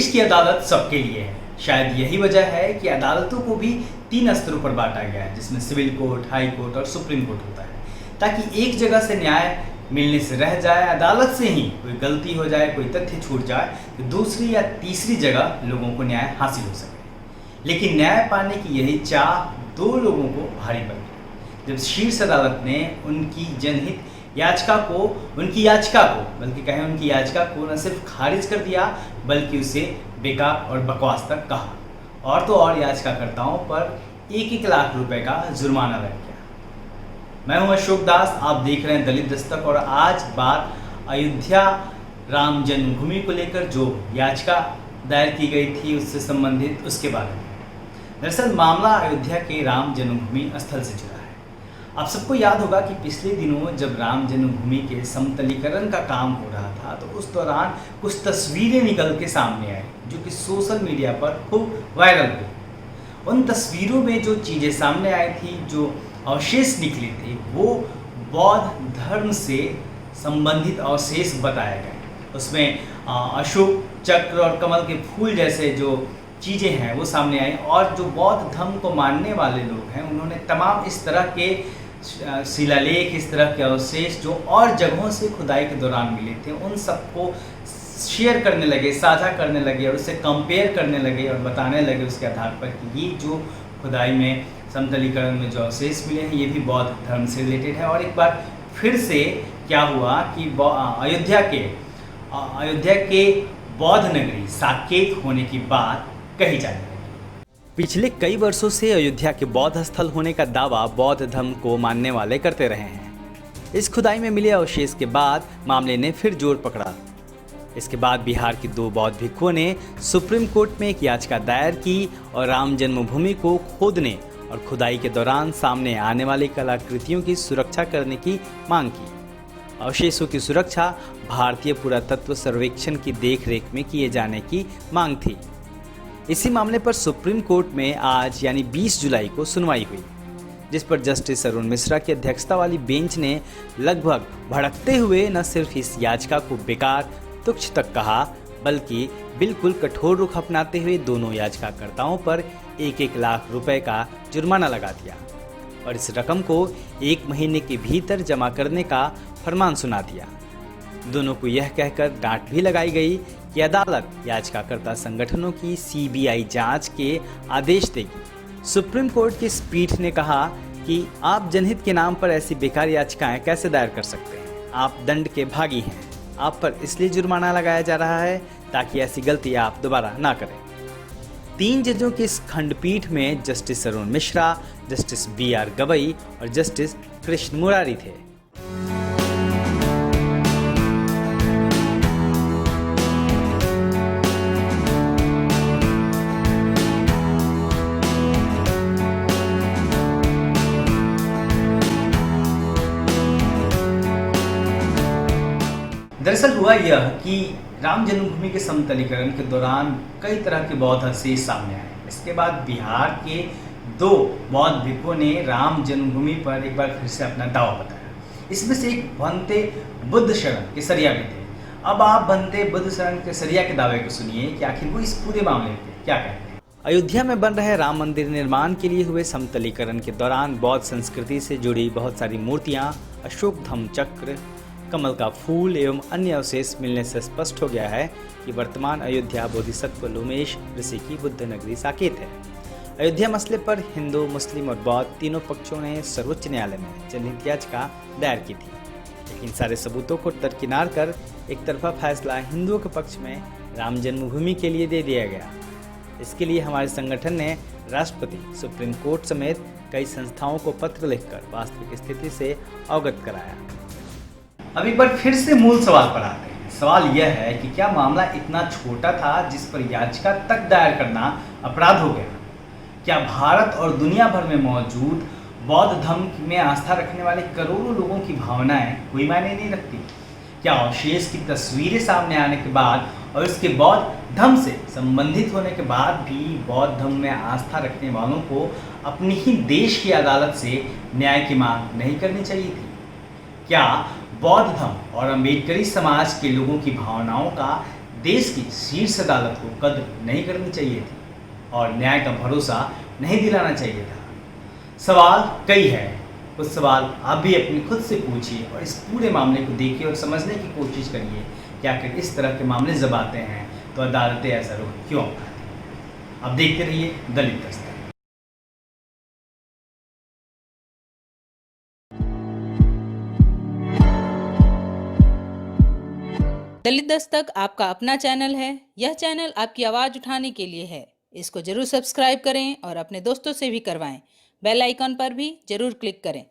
देश की अदालत सबके लिए है। शायद यही वजह है कि अदालतों को भी 3 स्तरों पर बांटा गया है, जिसमें सिविल कोर्ट, हाई कोर्ट और सुप्रीम कोर्ट होता है, ताकि एक जगह से न्याय मिलने से रह जाए, अदालत से ही कोई गलती हो जाए, कोई तथ्य छूट जाए तो दूसरी या तीसरी जगह लोगों को न्याय हासिल हो सके। लेकिन न्याय पाने की यही चाह 2 लोगों को भारी पड़ गई जब शीर्ष अदालत ने उनकी याचिका को न सिर्फ खारिज कर दिया बल्कि उसे बेकार और बकवास तक कहा, और तो और याचिकाकर्ताओं पर 1-1 लाख रुपए का जुर्माना लग गया। मैं हूं अशोक दास, आप देख रहे हैं दलित दस्तक, और आज बात अयोध्या राम जन्मभूमि को लेकर जो याचिका दायर की गई थी उससे संबंधित उसके बारे में। दरअसल मामला अयोध्या के राम जन्मभूमि स्थल से जुड़ा है। आप सबको याद होगा कि पिछले दिनों जब राम जन्मभूमि के समतलीकरण का काम हो रहा था तो उस दौरान कुछ तस्वीरें निकल के सामने आई जो कि सोशल मीडिया पर खूब वायरल हुई। उन तस्वीरों में जो चीज़ें सामने आई थी, जो अवशेष निकले थे, वो बौद्ध धर्म से संबंधित अवशेष बताए गए। उसमें अशोक चक्र और कमल के फूल जैसे जो चीज़ें हैं वो सामने आई, और जो बौद्ध धर्म को मानने वाले लोग हैं उन्होंने तमाम इस तरह के शिलालेख, इस तरह के अवशेष जो और जगहों से खुदाई के दौरान मिले थे, उन सबको शेयर करने लगे, साझा करने लगे और उससे कंपेयर करने लगे और बताने लगे उसके आधार पर कि ये जो खुदाई में समतलीकरण में जो अवशेष मिले हैं ये भी बौद्ध धर्म से रिलेटेड है। और एक बार फिर से क्या हुआ कि अयोध्या के बौद्ध नगरी साकेत होने की बात कही जाने लगी। पिछले कई वर्षों से अयोध्या के बौद्ध स्थल होने का दावा बौद्ध धर्म को मानने वाले करते रहे हैं। इस खुदाई में मिले अवशेष के बाद मामले ने फिर जोर पकड़ा। इसके बाद बिहार के 2 बौद्ध भिक्षुओं ने सुप्रीम कोर्ट में एक याचिका दायर की और राम जन्मभूमि को खोदने और खुदाई के दौरान सामने आने वाली कलाकृतियों की सुरक्षा करने की मांग की। अवशेषों की सुरक्षा भारतीय पुरातत्व सर्वेक्षण की देखरेख में किए जाने की मांग थी। इसी मामले पर सुप्रीम कोर्ट में आज यानी 20 जुलाई को सुनवाई हुई, जिस पर जस्टिस अरुण मिश्रा की अध्यक्षता वाली बेंच ने लगभग भड़कते हुए न सिर्फ इस याचिका को बेकार तुच्छ तक कहा बल्कि बिल्कुल कठोर रुख अपनाते हुए दोनों याचिकाकर्ताओं पर 1-1 लाख रुपए का जुर्माना लगा दिया और इस रकम को 1 महीने के भीतर जमा करने का फरमान सुना दिया। दोनों को यह कहकर डांट भी लगाई गई कि अदालत याचिकाकर्ता संगठनों की सीबीआई जांच के आदेश देगी। सुप्रीम कोर्ट की इस पीठ ने कहा कि आप जनहित के नाम पर ऐसी बेकार याचिकाएं कैसे दायर कर सकते हैं? आप दंड के भागी हैं। आप पर इसलिए जुर्माना लगाया जा रहा है ताकि ऐसी गलती आप दोबारा ना करें। 3 जजों की इस खंडपीठ में justice Arun Mishra, justice BR Gavai और जस्टिस कृष्ण मुरारी थे। दरअसल हुआ यह कि राम जन्मभूमि के समतलीकरण के दौरान कई तरह के बौद्ध अवशेष सामने आए। इसके बाद बिहार के 2 बौद्ध भिक्षुओं ने राम जन्मभूमि पर एक बार फिर से अपना दावा बताया। इसमें से एक भंते बुद्ध शरण केसरिया भी थे। अब आप भंते बुद्ध शरण केसरिया के दावे को सुनिए कि आखिर वो इस पूरे मामले में क्या कहते हैं। अयोध्या में बन रहे राम मंदिर निर्माण के लिए हुए समतलीकरण के दौरान बौद्ध संस्कृति से जुड़ी बहुत सारी मूर्तियाँ, अशोक धम्म चक्र, कमल का फूल एवं अन्य अवशेष मिलने से स्पष्ट हो गया है कि वर्तमान अयोध्या बोधिसत्व लोमेश ऋषि की बुद्ध नगरी साकेत है। अयोध्या मसले पर हिंदू, मुस्लिम और बौद्ध तीनों पक्षों ने सर्वोच्च न्यायालय में जनहित याचिका दायर की थी, लेकिन सारे सबूतों को दरकिनार कर एक तरफा फैसला हिंदुओं के पक्ष में राम जन्मभूमि के लिए दे दिया गया। इसके लिए हमारे संगठन ने राष्ट्रपति, सुप्रीम कोर्ट समेत कई संस्थाओं को पत्र लिखकर वास्तविक स्थिति से अवगत कराया। अब एक बार फिर से मूल सवाल पर आते हैं। सवाल यह है कि क्या मामला इतना छोटा था जिस पर याचिका तक दायर करना अपराध हो गया? क्या भारत और दुनिया भर में मौजूद बौद्ध धर्म में आस्था रखने वाले करोड़ों लोगों की भावनाएं कोई मायने नहीं रखती? क्या अवशेष की तस्वीरें सामने आने के बाद और इसके बौद्ध धर्म से संबंधित होने के बाद भी बौद्ध धर्म में आस्था रखने वालों को अपनी ही देश की अदालत से न्याय की मांग नहीं करनी चाहिए थी? क्या बौद्ध धर्म और अम्बेडकरी समाज के लोगों की भावनाओं का देश की शीर्ष अदालत को कद्र नहीं करनी चाहिए थी और न्याय का भरोसा नहीं दिलाना चाहिए था? सवाल कई है। कुछ सवाल आप भी अपने खुद से पूछिए और इस पूरे मामले को देखिए और समझने की कोशिश करिए कि आखिर इस तरह के मामले जब आते हैं तो अदालतें ऐसा रुख क्यों अपनाती हैं। अब देखते रहिए दलित दस्तक। दलित दस्तक आपका अपना चैनल है। यह चैनल आपकी आवाज़ उठाने के लिए है। इसको जरूर सब्सक्राइब करें और अपने दोस्तों से भी करवाएं। बेल आइकॉन पर भी जरूर क्लिक करें।